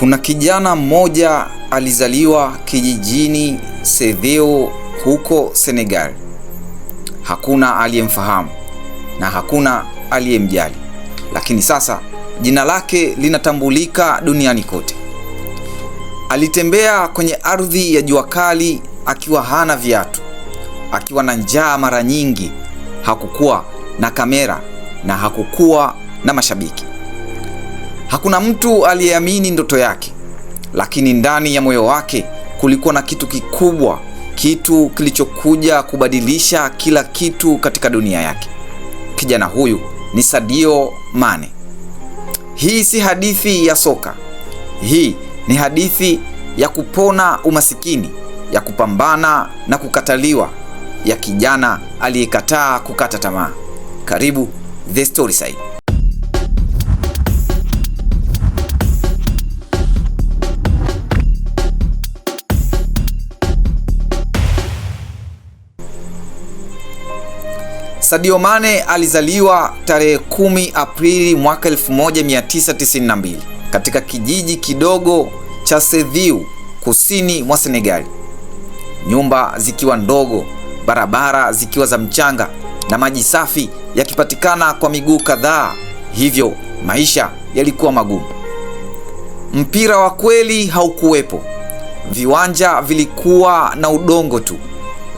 Kuna kijana mmoja alizaliwa kijijini Sedeo huko Senegal. Hakuna aliyemfahamu na hakuna aliyemjali, lakini sasa jina lake linatambulika duniani kote. Alitembea kwenye ardhi ya jua kali akiwa hana viatu, akiwa na njaa mara nyingi. Hakukuwa na kamera na hakukuwa na mashabiki. Hakuna mtu aliyeamini ndoto yake, lakini ndani ya moyo wake kulikuwa na kitu kikubwa, kitu kilichokuja kubadilisha kila kitu katika dunia yake. Kijana huyu ni Sadio Mane. Hii si hadithi ya soka. Hii ni hadithi ya kupona umasikini, ya kupambana na kukataliwa, ya kijana aliyekataa kukata tamaa. Karibu The Storyside. Sadio Mane alizaliwa tarehe 10 Aprili mwaka 1992 katika kijiji kidogo cha Sedhiou kusini mwa Senegal. Nyumba zikiwa ndogo, barabara zikiwa za mchanga na maji safi yakipatikana kwa miguu kadhaa, hivyo maisha yalikuwa magumu. Mpira wa kweli haukuwepo. Viwanja vilikuwa na udongo tu,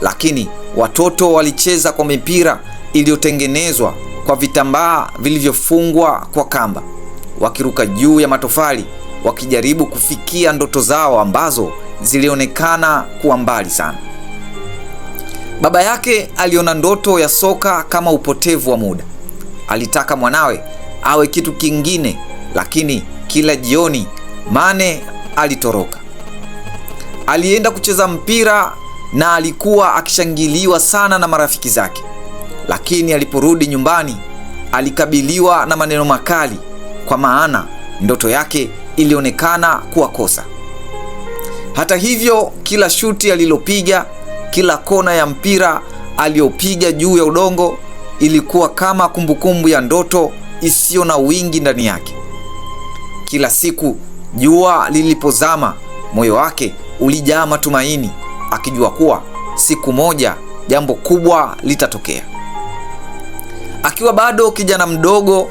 lakini watoto walicheza kwa mipira iliyotengenezwa kwa vitambaa vilivyofungwa kwa kamba, wakiruka juu ya matofali wakijaribu kufikia ndoto zao ambazo zilionekana kuwa mbali sana. Baba yake aliona ndoto ya soka kama upotevu wa muda. Alitaka mwanawe awe kitu kingine, lakini kila jioni Mane alitoroka. Alienda kucheza mpira na alikuwa akishangiliwa sana na marafiki zake, lakini aliporudi nyumbani alikabiliwa na maneno makali, kwa maana ndoto yake ilionekana kuwa kosa. Hata hivyo, kila shuti alilopiga, kila kona ya mpira aliyopiga juu ya udongo ilikuwa kama kumbukumbu ya ndoto isiyo na wingi ndani yake. Kila siku jua lilipozama, moyo wake ulijaa matumaini, akijua kuwa siku moja jambo kubwa litatokea. Akiwa bado kijana mdogo,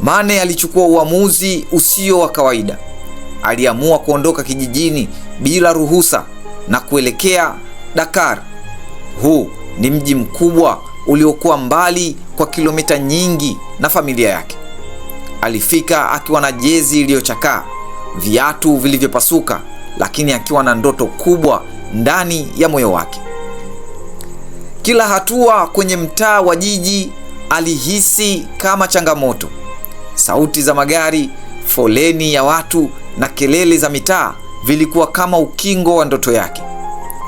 Mane alichukua uamuzi usio wa kawaida. Aliamua kuondoka kijijini bila ruhusa na kuelekea Dakar. Huu ni mji mkubwa uliokuwa mbali kwa kilomita nyingi na familia yake. Alifika akiwa na jezi iliyochakaa, viatu vilivyopasuka, lakini akiwa na ndoto kubwa ndani ya moyo wake. Kila hatua kwenye mtaa wa jiji alihisi kama changamoto. Sauti za magari, foleni ya watu na kelele za mitaa vilikuwa kama ukingo wa ndoto yake.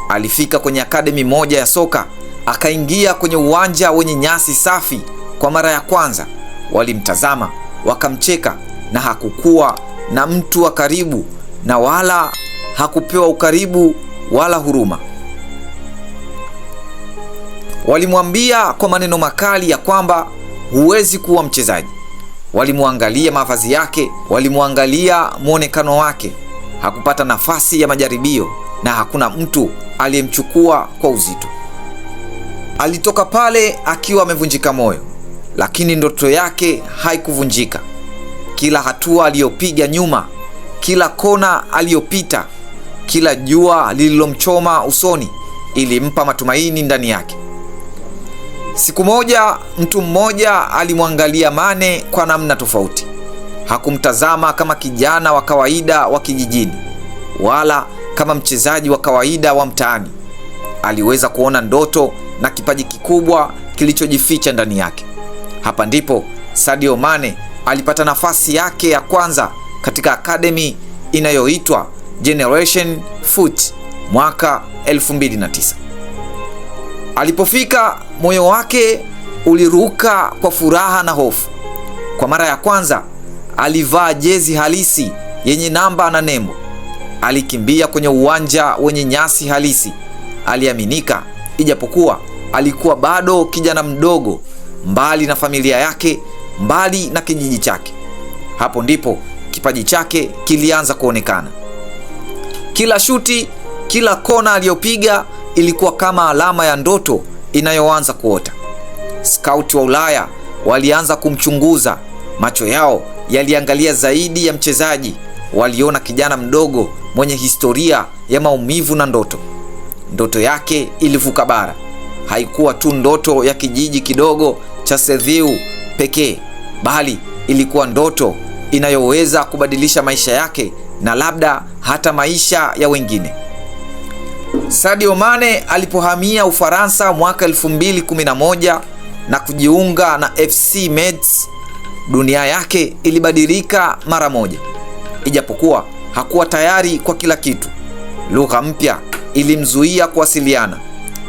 Alifika kwenye akademi moja ya soka, akaingia kwenye uwanja wenye nyasi safi kwa mara ya kwanza. Walimtazama, wakamcheka, na hakukuwa na mtu wa karibu, na wala hakupewa ukaribu wala huruma. Walimwambia kwa maneno makali ya kwamba huwezi kuwa mchezaji. Walimwangalia mavazi yake, walimwangalia muonekano wake. Hakupata nafasi ya majaribio na hakuna mtu aliyemchukua kwa uzito. Alitoka pale akiwa amevunjika moyo, lakini ndoto yake haikuvunjika. Kila hatua aliyopiga nyuma, kila kona aliyopita, kila jua lililomchoma usoni ilimpa matumaini ndani yake. Siku moja mtu mmoja alimwangalia Mane kwa namna tofauti. Hakumtazama kama kijana wa kawaida wa kijijini, wala kama mchezaji wa kawaida wa mtaani. Aliweza kuona ndoto na kipaji kikubwa kilichojificha ndani yake. Hapa ndipo Sadio Mane alipata nafasi yake ya kwanza katika akademi inayoitwa Generation Foot mwaka 2009. Alipofika, moyo wake uliruka kwa furaha na hofu. Kwa mara ya kwanza alivaa jezi halisi yenye namba na nembo. Alikimbia kwenye uwanja wenye nyasi halisi. Aliaminika, ijapokuwa alikuwa bado kijana mdogo, mbali na familia yake, mbali na kijiji chake. Hapo ndipo kipaji chake kilianza kuonekana. Kila shuti, kila kona aliyopiga ilikuwa kama alama ya ndoto inayoanza kuota. Scout wa Ulaya walianza kumchunguza. Macho yao yaliangalia zaidi ya mchezaji. Waliona kijana mdogo mwenye historia ya maumivu na ndoto. Ndoto yake ilivuka bara. Haikuwa tu ndoto ya kijiji kidogo cha Seville pekee, bali ilikuwa ndoto inayoweza kubadilisha maisha yake na labda hata maisha ya wengine. Sadio Mane alipohamia Ufaransa mwaka 2011 na kujiunga na FC Metz, dunia yake ilibadilika mara moja. Ijapokuwa hakuwa tayari kwa kila kitu. Lugha mpya ilimzuia kuwasiliana.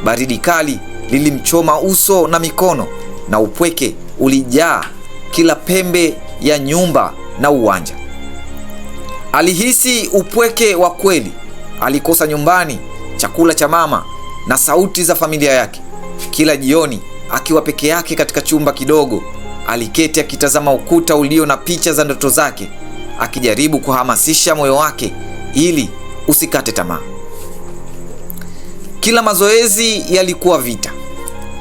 Baridi kali lilimchoma uso na mikono, na upweke ulijaa kila pembe ya nyumba na uwanja. Alihisi upweke wa kweli. Alikosa nyumbani, chakula cha mama na sauti za familia yake. Kila jioni akiwa peke yake katika chumba kidogo, aliketi akitazama ukuta ulio na picha za ndoto zake, akijaribu kuhamasisha moyo wake ili usikate tamaa. Kila mazoezi yalikuwa vita.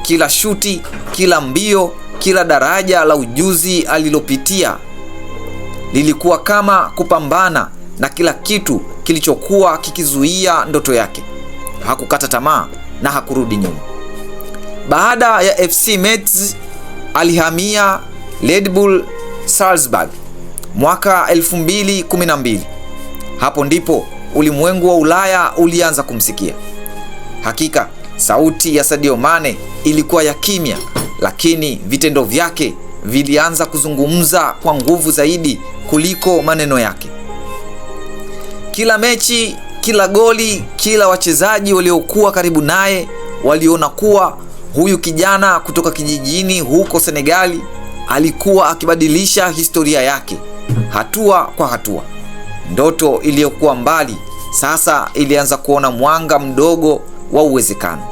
Kila shuti, kila mbio, kila daraja la ujuzi alilopitia lilikuwa kama kupambana na kila kitu kilichokuwa kikizuia ndoto yake. Hakukata tamaa na hakurudi nyuma. Baada ya FC Metz alihamia Red Bull Salzburg mwaka 2012. Hapo ndipo ulimwengu wa Ulaya ulianza kumsikia. Hakika sauti ya Sadio Mane ilikuwa ya kimya, lakini vitendo vyake vilianza kuzungumza kwa nguvu zaidi kuliko maneno yake. Kila mechi, kila goli, kila wachezaji waliokuwa karibu naye waliona kuwa huyu kijana kutoka kijijini huko Senegali alikuwa akibadilisha historia yake hatua kwa hatua. Ndoto iliyokuwa mbali sasa ilianza kuona mwanga mdogo wa uwezekano.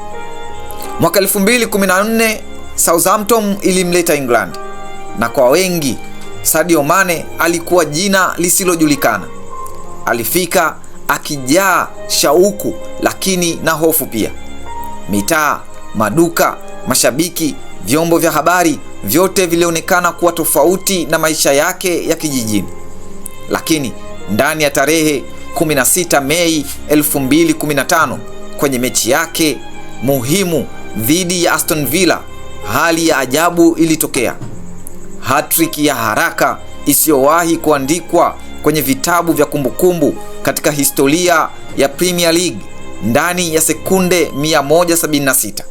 Mwaka 2014 Southampton ilimleta England, na kwa wengi Sadio Mane alikuwa jina lisilojulikana. Alifika akijaa shauku lakini na hofu pia. Mitaa, maduka, mashabiki, vyombo vya habari, vyote vilionekana kuwa tofauti na maisha yake ya kijijini. Lakini ndani ya tarehe 16 Mei 2015 kwenye mechi yake muhimu dhidi ya Aston Villa, hali ya ajabu ilitokea. Hat-trick ya haraka isiyowahi kuandikwa kwenye vitabu vya kumbukumbu katika historia ya Premier League ndani ya sekunde 176.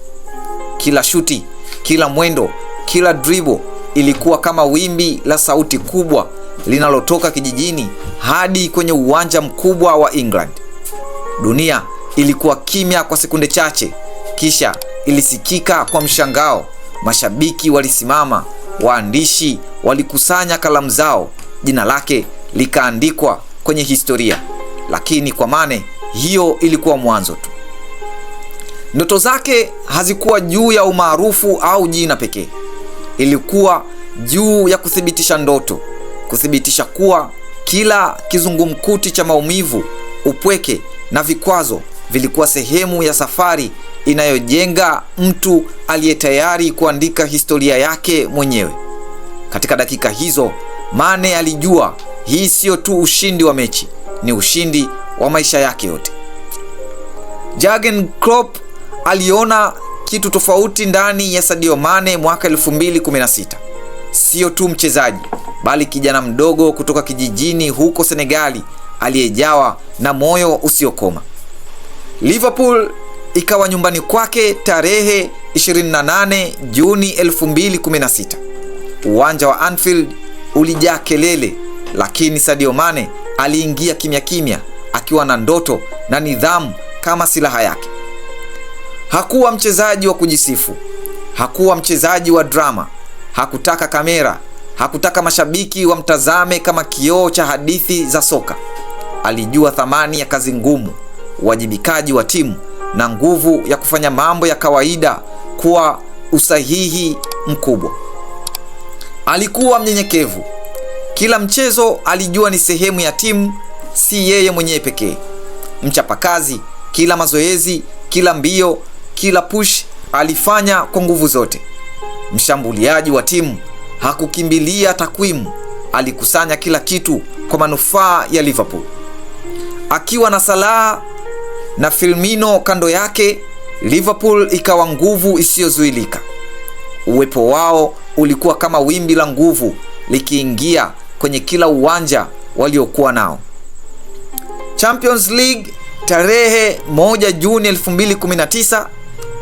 Kila shuti, kila mwendo, kila dribble ilikuwa kama wimbi la sauti kubwa linalotoka kijijini hadi kwenye uwanja mkubwa wa England. Dunia ilikuwa kimya kwa sekunde chache, kisha ilisikika kwa mshangao. Mashabiki walisimama, waandishi walikusanya kalamu zao, jina lake likaandikwa kwenye historia. Lakini kwa Mane hiyo ilikuwa mwanzo tu. Ndoto zake hazikuwa juu ya umaarufu au jina pekee. Ilikuwa juu ya kuthibitisha ndoto, kuthibitisha kuwa kila kizungumkuti cha maumivu, upweke na vikwazo vilikuwa sehemu ya safari inayojenga mtu aliye tayari kuandika historia yake mwenyewe. Katika dakika hizo, Mane alijua hii sio tu ushindi wa mechi, ni ushindi wa maisha yake yote. Jurgen Klopp aliona kitu tofauti ndani ya Sadio Mane mwaka 2016. Sio tu mchezaji, bali kijana mdogo kutoka kijijini huko Senegali aliyejawa na moyo usiokoma. Liverpool ikawa nyumbani kwake tarehe 28 Juni 2016. Uwanja wa Anfield ulijaa kelele, lakini Sadio Mane aliingia kimya kimya akiwa na ndoto na nidhamu kama silaha yake. Hakuwa mchezaji wa kujisifu, hakuwa mchezaji wa drama, hakutaka kamera, hakutaka mashabiki wamtazame kama kioo cha hadithi za soka. Alijua thamani ya kazi ngumu, uwajibikaji wa timu na nguvu ya kufanya mambo ya kawaida kuwa usahihi mkubwa. Alikuwa mnyenyekevu, Kila mchezo alijua ni sehemu ya timu, si yeye mwenyewe pekee. Mchapakazi, kila mazoezi, kila mbio, kila push alifanya kwa nguvu zote. Mshambuliaji wa timu, hakukimbilia takwimu, alikusanya kila kitu kwa manufaa ya Liverpool. Akiwa na Salah na Firmino kando yake, Liverpool ikawa nguvu isiyozuilika. Uwepo wao ulikuwa kama wimbi la nguvu likiingia kwenye kila uwanja waliokuwa nao. Champions League tarehe 1 Juni 2019,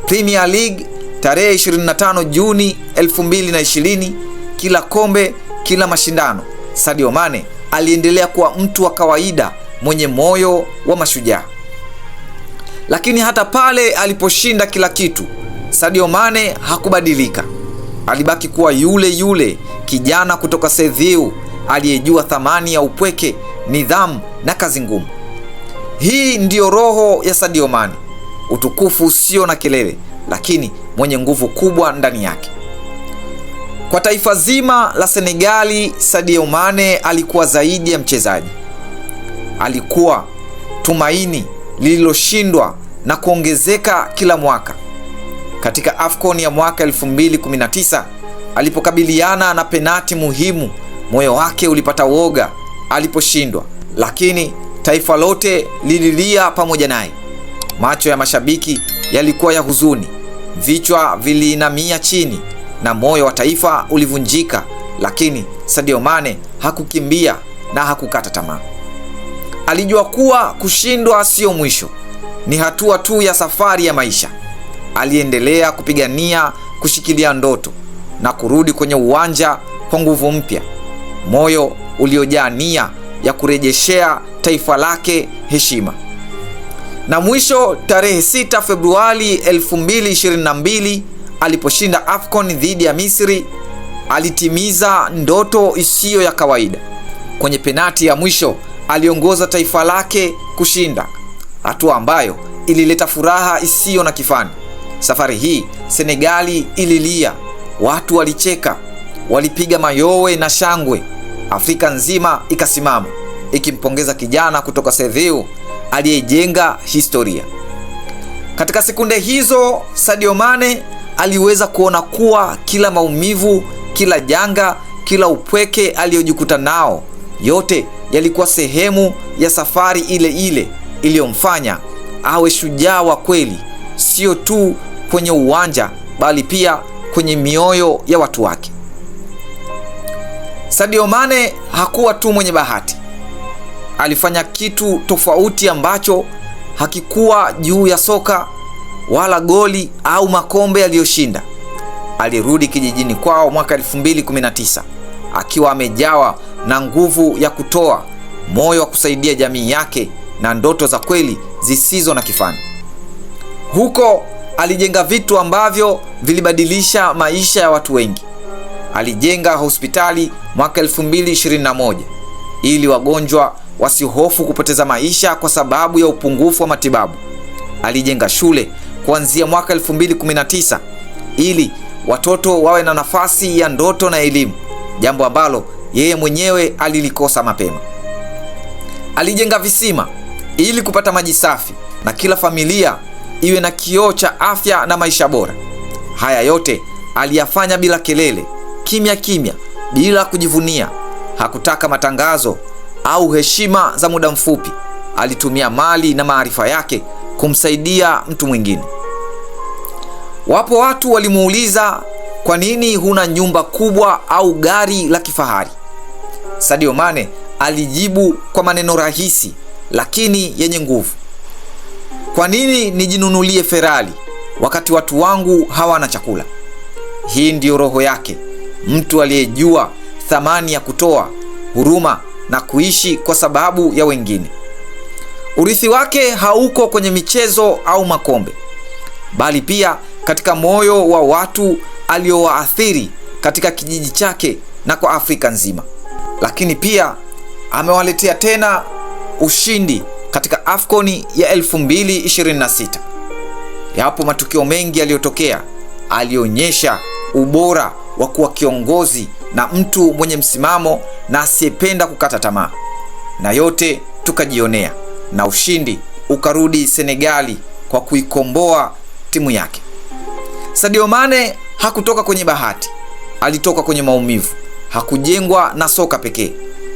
Premier League tarehe 25 Juni 2020, kila kombe, kila mashindano, Sadio Mane aliendelea kuwa mtu wa kawaida mwenye moyo wa mashujaa. Lakini hata pale aliposhinda kila kitu, Sadio Mane hakubadilika. Alibaki kuwa yule yule kijana kutoka Sevilla aliyejua thamani ya upweke, nidhamu na kazi ngumu. Hii ndiyo roho ya Sadio Mane, utukufu usio na kelele, lakini mwenye nguvu kubwa ndani yake. Kwa taifa zima la Senegali, Sadio Mane alikuwa zaidi ya mchezaji. Alikuwa tumaini lililoshindwa na kuongezeka kila mwaka. Katika AFCON ya mwaka 2019, alipokabiliana na penati muhimu, moyo wake ulipata woga aliposhindwa, lakini taifa lote lililia pamoja naye. Macho ya mashabiki yalikuwa ya huzuni, vichwa viliinamia chini na moyo wa taifa ulivunjika, lakini Sadio Mane hakukimbia na hakukata tamaa. Alijua kuwa kushindwa sio mwisho, ni hatua tu ya safari ya maisha. Aliendelea kupigania, kushikilia ndoto na kurudi kwenye uwanja kwa nguvu mpya, moyo uliojaa nia ya kurejeshea taifa lake heshima. Na mwisho, tarehe 6 Februari 2022, aliposhinda AFCON dhidi ya Misri, alitimiza ndoto isiyo ya kawaida. Kwenye penati ya mwisho aliongoza taifa lake kushinda, hatua ambayo ilileta furaha isiyo na kifani. Safari hii Senegali ililia, watu walicheka, walipiga mayowe na shangwe. Afrika nzima ikasimama ikimpongeza kijana kutoka Sevilla aliyejenga historia. Katika sekunde hizo, Sadio Mane aliweza kuona kuwa kila maumivu, kila janga, kila upweke aliyojikuta nao, yote yalikuwa sehemu ya safari ile ile iliyomfanya awe shujaa wa kweli, sio tu kwenye uwanja bali pia kwenye mioyo ya watu wake. Sadio Mane hakuwa tu mwenye bahati. Alifanya kitu tofauti ambacho hakikuwa juu ya soka wala goli au makombe aliyoshinda. Alirudi kijijini kwao mwaka 2019 akiwa amejawa na nguvu ya kutoa, moyo wa kusaidia jamii yake na ndoto za kweli zisizo na kifani. Huko alijenga vitu ambavyo vilibadilisha maisha ya watu wengi. Alijenga hospitali mwaka 2021 ili wagonjwa wasihofu kupoteza maisha kwa sababu ya upungufu wa matibabu. Alijenga shule kuanzia mwaka 2019 ili watoto wawe na nafasi ya ndoto na elimu, jambo ambalo yeye mwenyewe alilikosa mapema. Alijenga visima ili kupata maji safi na kila familia iwe na kioo cha afya na maisha bora. Haya yote aliyafanya bila kelele, kimya kimya, bila kujivunia. Hakutaka matangazo au heshima za muda mfupi. Alitumia mali na maarifa yake kumsaidia mtu mwingine. Wapo watu walimuuliza, kwa nini huna nyumba kubwa au gari la kifahari? Sadio Mane alijibu kwa maneno rahisi lakini yenye nguvu. Kwa nini nijinunulie Ferrari wakati watu wangu hawana chakula? Hii ndiyo roho yake, mtu aliyejua thamani ya kutoa, huruma na kuishi kwa sababu ya wengine. Urithi wake hauko kwenye michezo au makombe, bali pia katika moyo wa watu aliowaathiri katika kijiji chake na kwa Afrika nzima. Lakini pia amewaletea tena ushindi katika AFCON ya 2026. Yapo matukio mengi yaliyotokea, alionyesha ubora wa kuwa kiongozi na mtu mwenye msimamo na asiyependa kukata tamaa, na yote tukajionea, na ushindi ukarudi Senegali kwa kuikomboa timu yake. Sadio Mane hakutoka kwenye bahati, alitoka kwenye maumivu. Hakujengwa na soka pekee,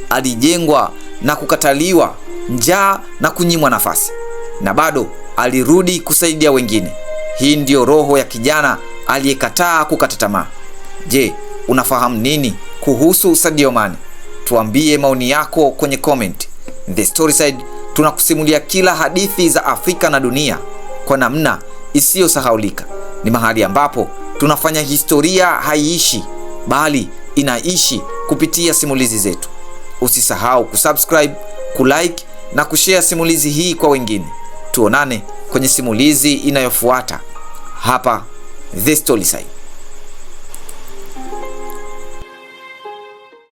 alijengwa na kukataliwa, njaa na kunyimwa nafasi, na bado alirudi kusaidia wengine. Hii ndiyo roho ya kijana aliyekataa kukata tamaa. Je, unafahamu nini kuhusu Sadio Mane? Tuambie maoni yako kwenye comment. The Storyside tunakusimulia kila hadithi za Afrika na dunia kwa namna isiyosahaulika. Ni mahali ambapo tunafanya historia haiishi, bali inaishi kupitia simulizi zetu. Usisahau kusubscribe, kulike na kushare simulizi hii kwa wengine. Tuonane kwenye simulizi inayofuata hapa The Storyside.